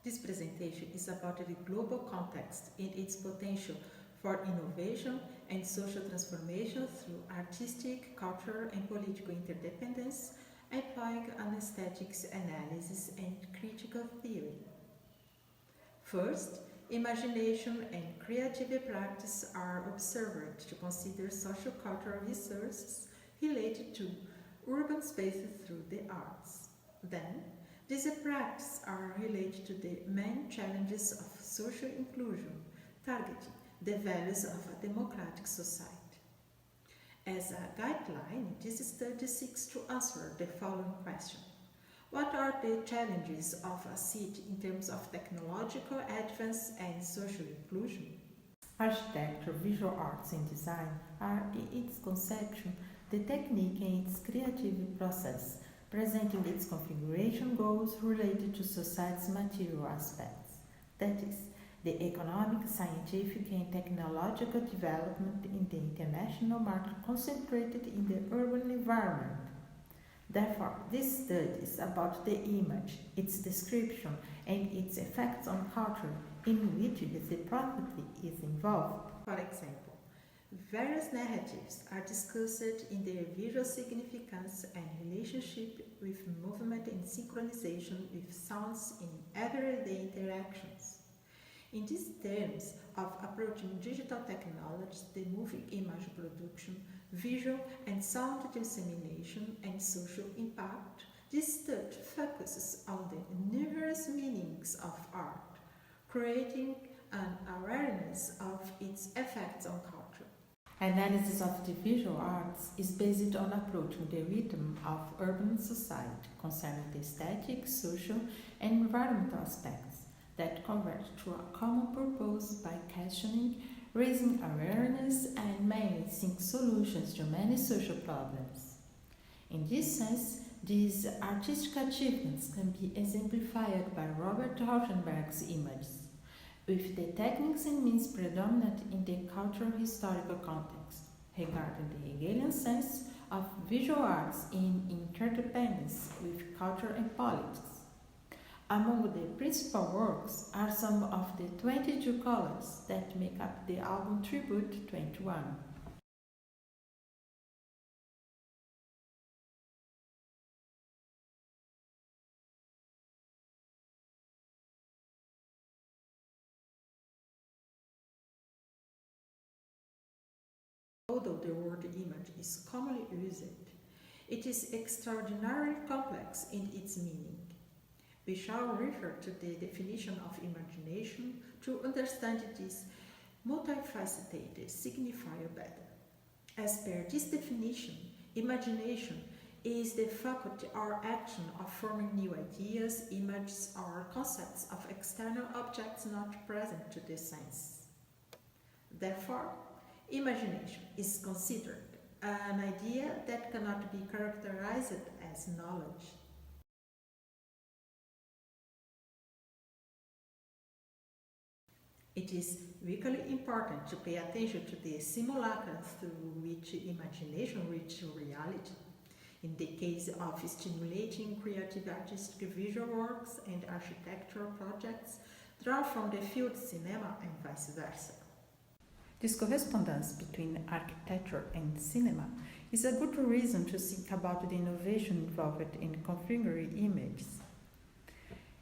This presentation is about the global context and its potential for innovation and social transformation through artistic, cultural, and political interdependence, applying an aesthetics analysis and critical theory. First, imagination and creative practice are observed to consider socio-cultural resources related to urban spaces through the arts. Then, these practices are related to the main challenges of social inclusion, targeting the values of a democratic society. As a guideline, this study seeks to answer the following question. What are the challenges of a city in terms of technological advance and social inclusion? Architecture, visual arts, and design are, in its conception, the technique and its creative process, presenting its configuration goals related to society's material aspects. That is, the economic, scientific, and technological development in the international market concentrated in the urban environment. Therefore, this study is about the image, its description, and its effects on culture in which reciprocity is involved. For example, various narratives are discussed in their visual significance and relationship with movement and synchronization with sounds in everyday interactions. In these terms of approaching digital technologies, the moving image production, visual and sound dissemination, and social impact, this study focuses on the numerous meanings of art, creating an awareness of its effects on culture. Analysis of the visual arts is based on approaching the rhythm of urban society concerning the aesthetic, social, and environmental aspects that converge to a common purpose by questioning, raising awareness, and mainly seeking solutions to many social problems. In this sense, these artistic achievements can be exemplified by Robert Rauschenberg's images, with the techniques and means predominant in the cultural historical context, regarding the Hegelian sense of visual arts in interdependence with culture and politics. Among the principal works are some of the 22 colors that make up the album Tribute 21. Although the word image is commonly used, it is extraordinarily complex in its meaning. We shall refer to the definition of imagination to understand this multifaceted signifier better. As per this definition, imagination is the faculty or action of forming new ideas, images, or concepts of external objects not present to the sense. Therefore, imagination is considered an idea that cannot be characterized as knowledge. It is vitally important to pay attention to the simulacra through which imagination reaches reality. In the case of stimulating creative artistic visual works and architectural projects, draw from the field cinema and vice versa. This correspondence between architecture and cinema is a good reason to think about the innovation involved in configuring images.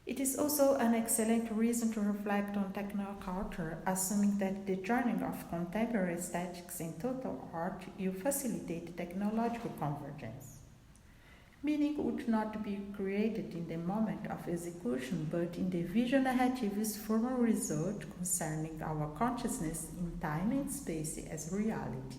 It is also an excellent reason to reflect on technoculture, assuming that the journey of contemporary aesthetics and total art will facilitate technological convergence. Meaning would not be created in the moment of execution, but in the visual narrative's formal result concerning our consciousness in time and space as reality.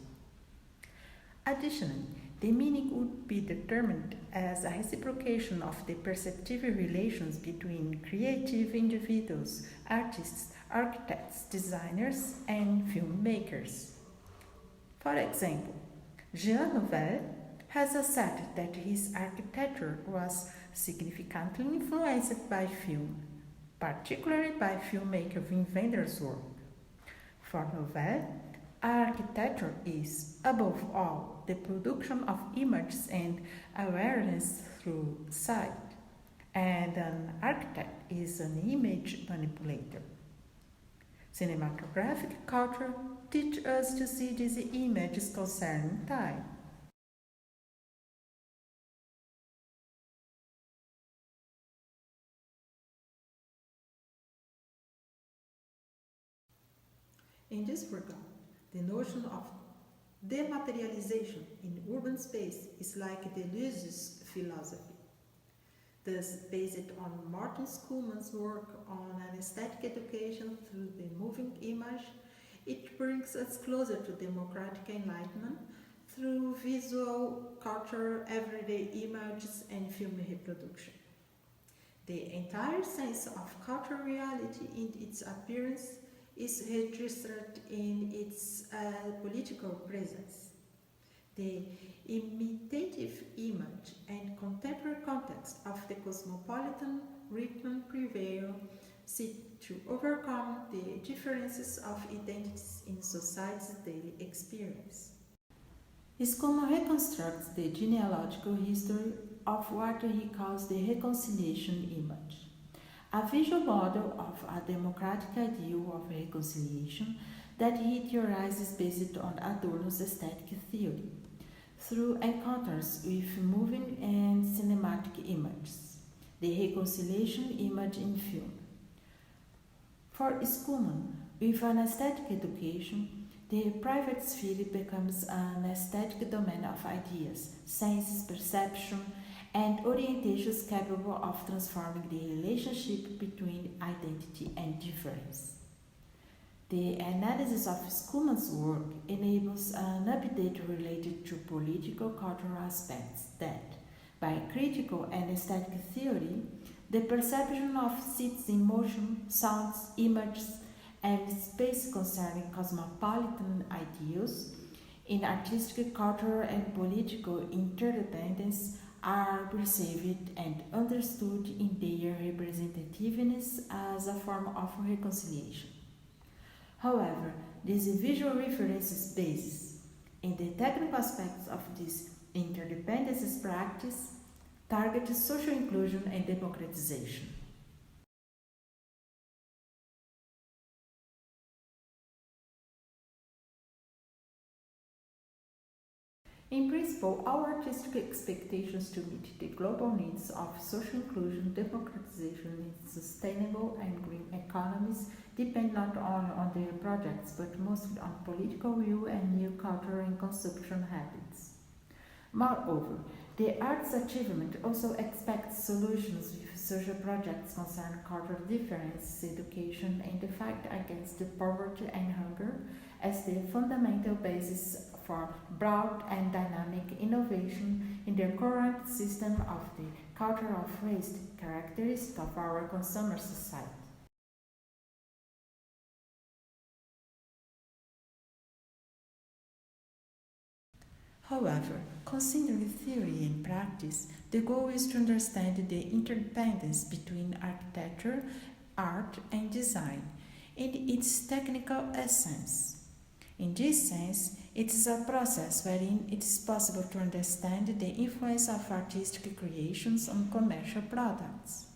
Additionally, the meaning would be determined as a reciprocation of the perceptive relations between creative individuals, artists, architects, designers, and filmmakers. For example, Jean Nouvel has asserted that his architecture was significantly influenced by film, particularly by filmmaker Wim Wenders' work. For Nouvel, architecture is, above all, the production of images and awareness through sight. and an architect is an image manipulator. Cinematographic culture teaches us to see these images concerning time. In this regard, the notion of dematerialization in urban space is like Deleuze's philosophy. Thus, based on Martin Schulman's work on an aesthetic education through the moving image, it brings us closer to democratic enlightenment through visual culture, everyday images, and film reproduction. The entire sense of cultural reality in its appearance is registered in its political presence. The imitative image and contemporary context of the cosmopolitan rhythm prevail, seek to overcome the differences of identities in society's daily experience. Scullman reconstructs the genealogical history of what he calls the reconciliation image, a visual model of a democratic ideal of reconciliation that he theorizes based on Adorno's aesthetic theory, through encounters with moving and cinematic images, the reconciliation image in film. For Scullman, with an aesthetic education, the private sphere becomes an aesthetic domain of ideas, senses, perception, and orientations capable of transforming the relationship between identity and difference. The analysis of Scullman's work enables an update related to political cultural aspects that, by critical and aesthetic theory, the perception of seats in motion, sounds, images, and space concerning cosmopolitan ideals in artistic, cultural, and political interdependence are perceived and understood in their representativeness as a form of reconciliation. However, this visual references basis in the technical aspects of this interdependence practice target social inclusion and democratization. In principle, our artistic expectations to meet the global needs of social inclusion, democratization, and sustainable and green economies depend not only on their projects but mostly on political will and new cultural and consumption habits. Moreover, the arts achievement also expects solutions with social projects concerning cultural difference, education, and the fight against poverty and hunger as the fundamental basis for broad and dynamic innovation in the current system of the culture of waste, characteristic of our consumer society. However, considering theory and practice, the goal is to understand the interdependence between architecture, art, and design in its technical essence. In this sense, it is a process wherein it is possible to understand the influence of artistic creations on commercial products.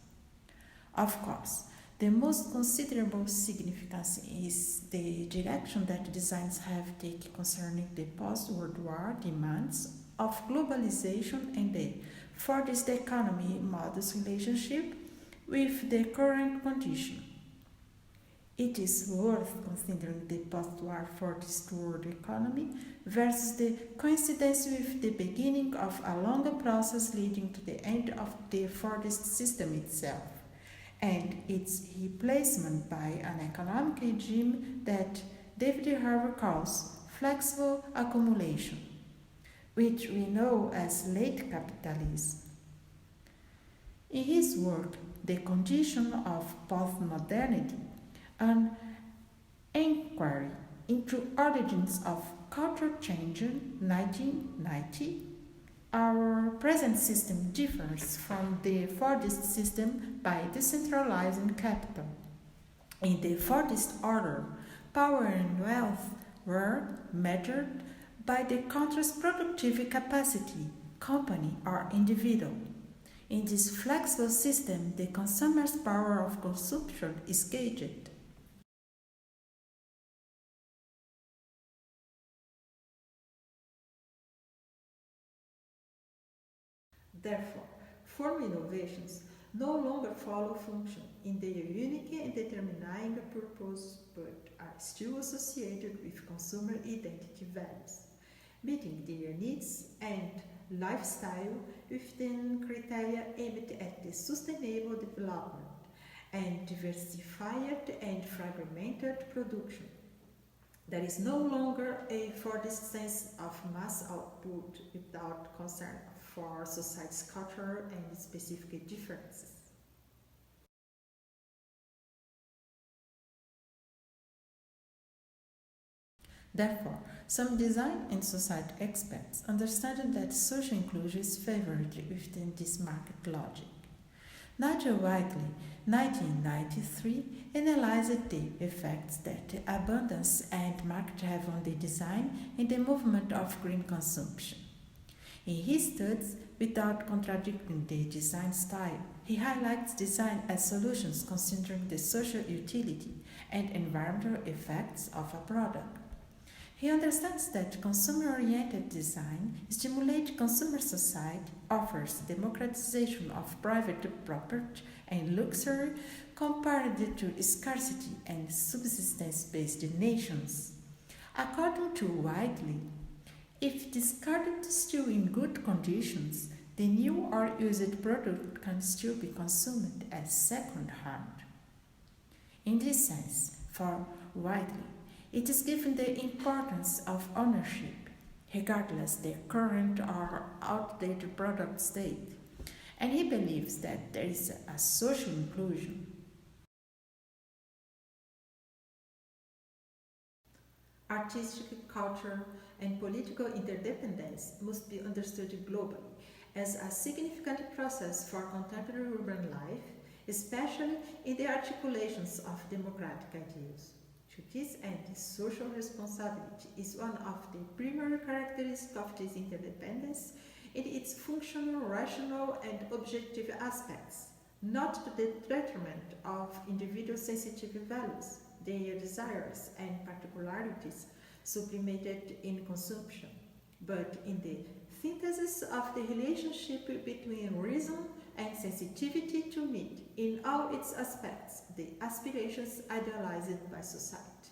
Of course, the most considerable significance is the direction that designs have taken concerning the post-World War demands of globalization and the Fordist economy model's relationship with the current condition. It is worth considering the post-war Fordist world economy versus the coincidence with the beginning of a longer process leading to the end of the Fordist system itself and its replacement by an economic regime that David Harvey calls flexible accumulation, which we know as late capitalism. In his work, The Condition of Postmodernity, an inquiry into origins of culture change, 1990, our present system differs from the Fordist system by decentralizing capital. In the Fordist order, power and wealth were measured by the country's productive capacity, company or individual. In this flexible system, the consumer's power of consumption is gauged. Therefore, form innovations no longer follow function in their unique and determining purpose but are still associated with consumer identity values, meeting their needs and lifestyle within criteria aimed at the sustainable development and diversified and fragmented production. There is no longer a for the sense of mass output without concern for society's culture and specific differences. Therefore, some design and society experts understand that social inclusion is favored within this market logic. Nigel Wagner, 1993, analyzed the effects that abundance and market have on the design and the movement of green consumption. In his studies, without contradicting the design style, he highlights design as solutions considering the social utility and environmental effects of a product. He understands that consumer-oriented design stimulates consumer society, offers democratization of private property and luxury compared to scarcity and subsistence-based nations. According to Whiteley, if discarded still in good conditions, the new or used product can still be consumed as second-hand. In this sense, for Whiteley, it is given the importance of ownership, regardless the current or outdated product state, and he believes that there is a social inclusion. Artistic, cultural, and political interdependence must be understood globally as a significant process for contemporary urban life, especially in the articulations of democratic ideals. To this end, social responsibility is one of the primary characteristics of this interdependence in its functional, rational, and objective aspects, not to the detriment of individual sensitive values, their desires and particularities sublimated in consumption, but in the synthesis of the relationship between reason and sensitivity to meet, in all its aspects, the aspirations idealized by society.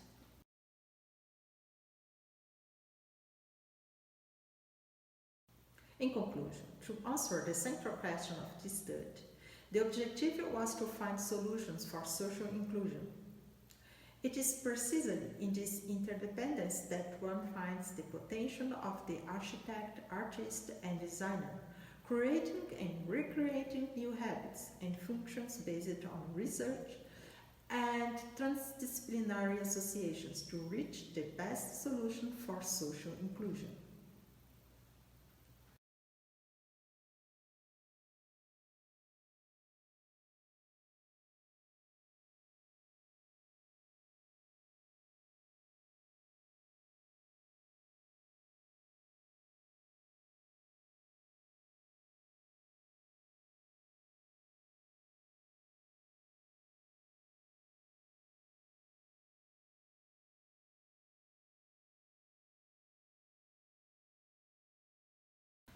In conclusion, to answer the central question of this study, the objective was to find solutions for social inclusion. It is precisely in this interdependence that one finds the potential of the architect, artist, and designer, creating and recreating new habits and functions based on research and transdisciplinary associations to reach the best solution for social inclusion.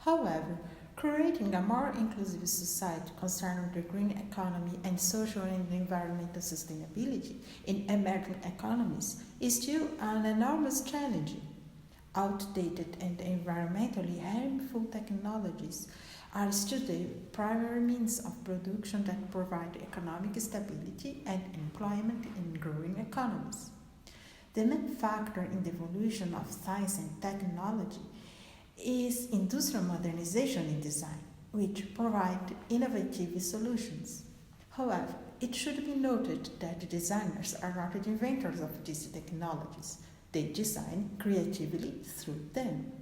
However, creating a more inclusive society concerning the green economy and social and environmental sustainability in emerging economies is still an enormous challenge. Outdated and environmentally harmful technologies are still the primary means of production that provide economic stability and employment in growing economies. The main factor in the evolution of science and technology is industrial modernization in design, which provide innovative solutions. However, it should be noted that designers are not the inventors of these technologies. They design creatively through them.